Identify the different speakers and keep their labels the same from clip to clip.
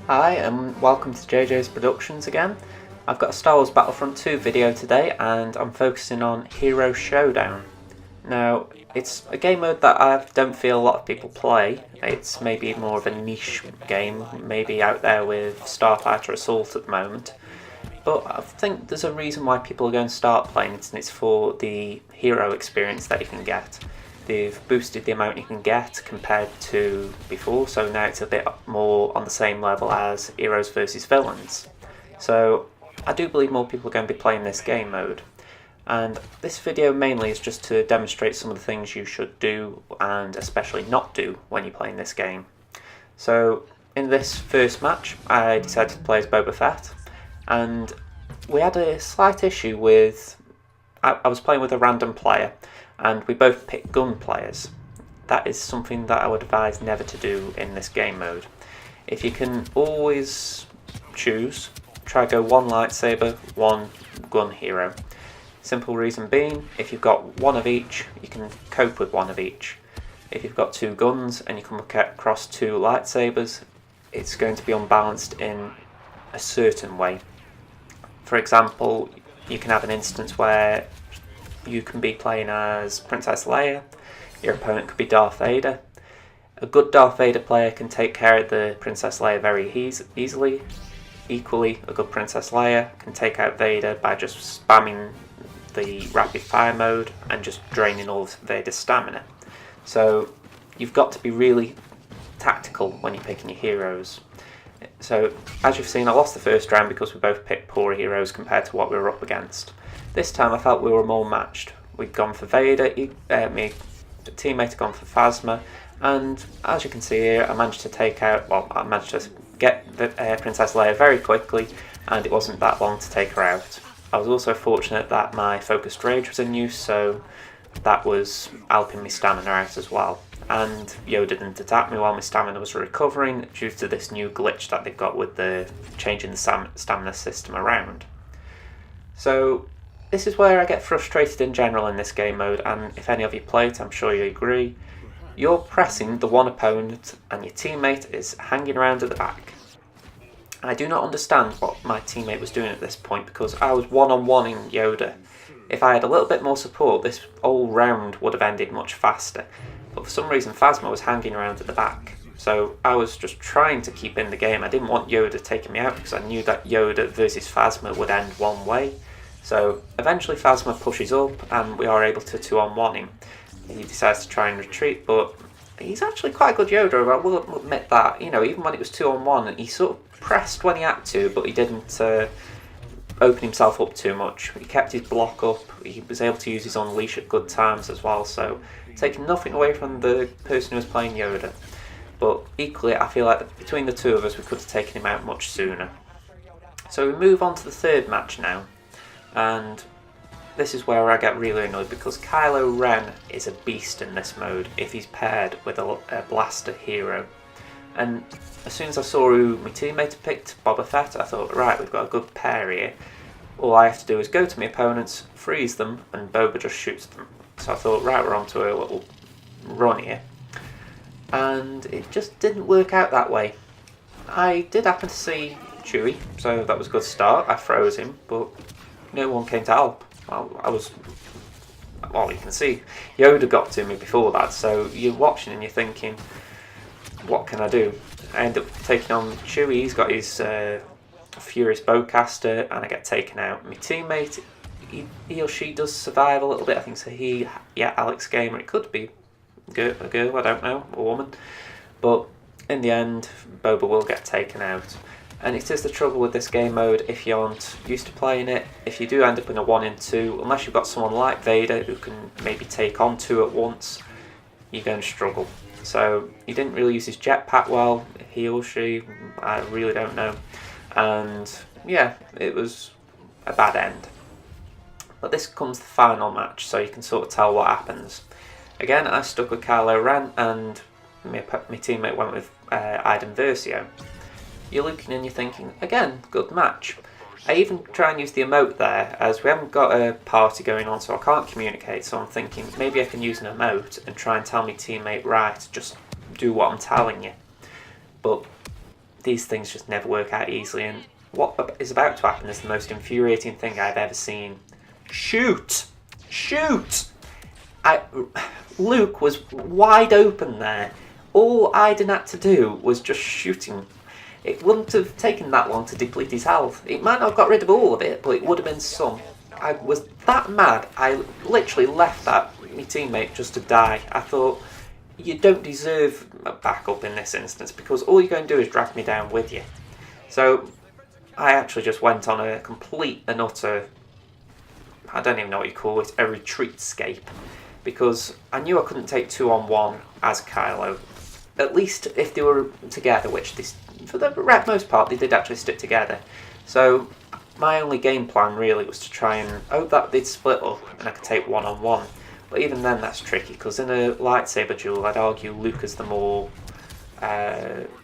Speaker 1: Hi and welcome to JJ's Productions again. I've got a Star Wars Battlefront II video today and I'm focusing on Hero Showdown. Now, it's a game mode that I don't feel a lot of people play. It's maybe more of a niche game, maybe out there with Starfighter Assault at the moment. But I think there's a reason why people are going to start playing it, and it's for the hero experience that you can get. They've boosted the amount you can get compared to before, so now it's a bit more on the same level as heroes versus villains. So I do believe more people are going to be playing this game mode. And this video mainly is just to demonstrate some of the things you should do and especially not do when you're playing this game. So in this first match I decided to play as Boba Fett, and we had a slight issue with... I was playing with a random player and we both picked gun players. That is something that I would advise never to do in this game mode. If you can always choose, try go one lightsaber, one gun hero. Simple reason being, if you've got one of each, you can cope with one of each. If you've got two guns and you come across two lightsabers, it's going to be unbalanced in a certain way. For example, you can have an instance where you can be playing as Princess Leia, your opponent could be Darth Vader. A good Darth Vader player can take care of the Princess Leia very easily. Equally, a good Princess Leia can take out Vader by just spamming the rapid fire mode and just draining all of Vader's stamina. So you've got to be really tactical when you're picking your heroes. So as you've seen, I lost the first round because we both picked poor heroes compared to what we were up against. This time I felt we were more matched. We'd gone for Vader, my teammate had gone for Phasma, and as you can see here, I managed to get the Princess Leia very quickly, and it wasn't that long to take her out. I was also fortunate that my focused rage was in use, so that was helping me stamina out as well. And Yoda didn't attack me while my stamina was recovering due to this new glitch that they've got with the changing the stamina system around. So this is where I get frustrated in general in this game mode, and if any of you play it, I'm sure you agree. You're pressing the one opponent and your teammate is hanging around at the back. I do not understand what my teammate was doing at this point because I was one-on-one-ing Yoda. If I had a little bit more support, this whole round would have ended much faster. But for some reason Phasma was hanging around at the back. So I was just trying to keep in the game. I didn't want Yoda taking me out because I knew that Yoda versus Phasma would end one way. So eventually Phasma pushes up and we are able to 2-on-1 him. He decides to try and retreat, but he's actually quite a good Yoda, I will admit that. You know, even when it was 2-on-1, he sort of pressed when he had to, but he didn't open himself up too much. He kept his block up, he was able to use his unleash at good times as well, so taking nothing away from the person who was playing Yoda. But equally, I feel like between the two of us, we could have taken him out much sooner. So we move on to the third match now, and this is where I get really annoyed because Kylo Ren is a beast in this mode if he's paired with a blaster hero. And as soon as I saw who my teammate had picked, Boba Fett, I thought, right, we've got a good pair here. All I have to do is go to my opponents, freeze them, and Boba just shoots them. So I thought, right, we're on to a little run here. And it just didn't work out that way. I did happen to see Chewie, so that was a good start. I froze him, but no one came to help. Well, you can see, Yoda got to me before that, so you're watching and you're thinking, what can I do? I end up taking on Chewie, he's got his Furious Bowcaster, and I get taken out. My teammate, he or she does survive a little bit, I think so. Alex Gamer, it could be a girl, I don't know, a woman. But in the end, Boba will get taken out. And it is the trouble with this game mode if you aren't used to playing it. If you do end up in a 1-in-2, unless you've got someone like Vader who can maybe take on two at once, you're going to struggle. So he didn't really use his jetpack well, he or she, I really don't know. And yeah, it was a bad end. But this comes the final match, so you can sort of tell what happens. Again, I stuck with Kylo Ren and my teammate went with Iden Versio. You're looking and you're thinking, again, good match. I even try and use the emote there, as we haven't got a party going on, so I can't communicate, so I'm thinking maybe I can use an emote and try and tell my teammate, right, just do what I'm telling you. But these things just never work out easily, and what is about to happen is the most infuriating thing I've ever seen. Shoot! Shoot! Luke was wide open there. All Aiden had to do was just shoot him. It wouldn't have taken that long to deplete his health. It might not have got rid of all of it, but it would have been some. I was that mad, I literally left my teammate just to die. I thought, you don't deserve a backup in this instance, because all you're going to do is drag me down with you. So I actually just went on a complete and utter, I don't even know what you call it, a retreat-scape, because I knew I couldn't take 2-on-1 as Kylo. At least if they were together, which they, for the most part they did actually stick together. So my only game plan really was to try and hope that they'd split up and I could take 1-on-1. But even then that's tricky, because in a lightsaber duel I'd argue Luke is the more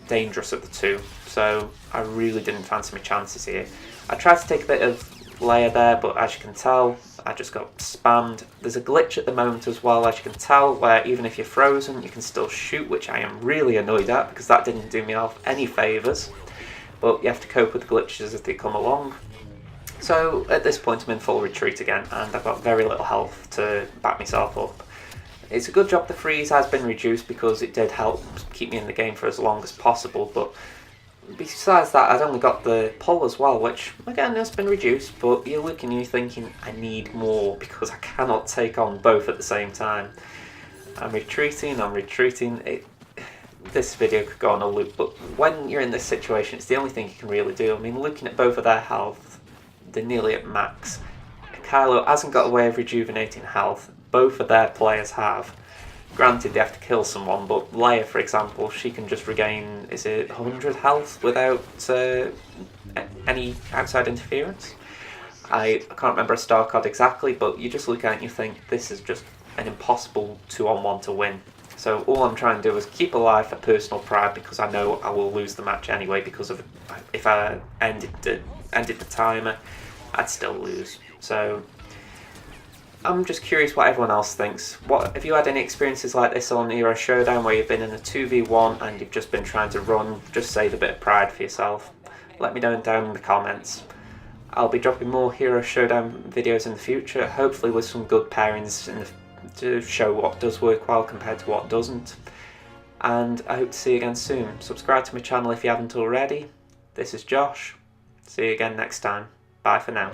Speaker 1: dangerous of the two. So I really didn't fancy my chances here. I tried to take a bit of Leia there, but as you can tell, I just got spammed. There's a glitch at the moment as well, as you can tell, where even if you're frozen, you can still shoot, which I am really annoyed at, because that didn't do me any favours. But you have to cope with the glitches as they come along. So at this point I'm in full retreat again, and I've got very little health to back myself up. It's a good job the freeze has been reduced, because it did help keep me in the game for as long as possible, but besides that, I'd only got the pull as well, which again has been reduced, but you're looking and you're thinking, I need more, because I cannot take on both at the same time. I'm retreating. This video could go on a loop, but when you're in this situation, it's the only thing you can really do. I mean, looking at both of their health, they're nearly at max. Kylo hasn't got a way of rejuvenating health, both of their players have. Granted, they have to kill someone, but Leia, for example, she can just regain, is it 100 health without any outside interference? I can't remember a star card exactly, but you just look at it and you think, this is just an impossible 2-on-1 to win. So all I'm trying to do is keep alive for personal pride, because I know I will lose the match anyway, because of if I ended the timer, I'd still lose. So I'm just curious what everyone else thinks. Have you had any experiences like this on Hero Showdown, where you've been in a 2v1 and you've just been trying to run, just save a bit of pride for yourself? Let me know down in the comments. I'll be dropping more Hero Showdown videos in the future, hopefully with some good pairings to show what does work well compared to what doesn't. And I hope to see you again soon. Subscribe to my channel if you haven't already. This is Josh. See you again next time. Bye for now.